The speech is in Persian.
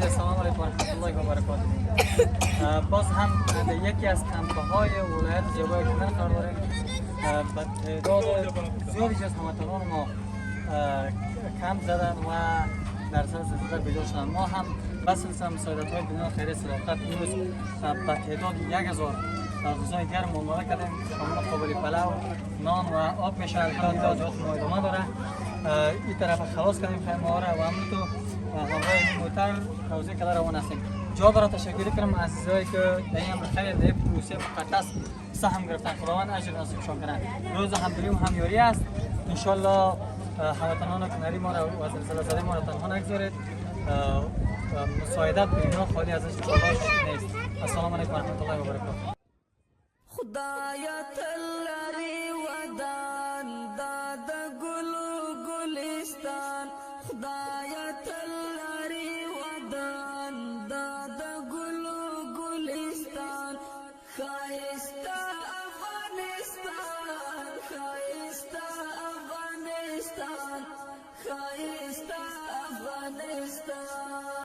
عزیز سلام علیکم و رحمت الله و برکاته. باز هم یکی از کمپ‌های ولایت زیبای کنر قرار داریم. به تعداد زیادی از هموطنان ما کمپ زدن و در سر زلزله بیدار شدن. ما هم به سلسله مساعدت‌های بدون خیریه صداقت امروز به تعداد 1000 غذای گرم آماده کردیم. خانم قابل پلو، نان و آب میشه. البته جات ما ادامه داره. این طرف خلاص کردیم خیمه ها را و همونطور همراه این موتر روزی کلا روان هستیم. جا داره تشکر کنم عزیزایی که در این امر خیر در پروسه مقدس سهم گرفتن. خداوند اجر نصیبشان کنه. روز همدلی و همیاری است. ان شاء الله هموطنان کناری ما را و زلزله زده ما را تنها نگذارید. مساعدت به اینا خالی ازش نیست. السلام علیکم و رحمت الله و برکاته. خدایا تلری ودان داد گل گلستان خدایا تلری ودان داد گل گلستان خایستا افغانستان خایستا افغانستان خایستا افغانستان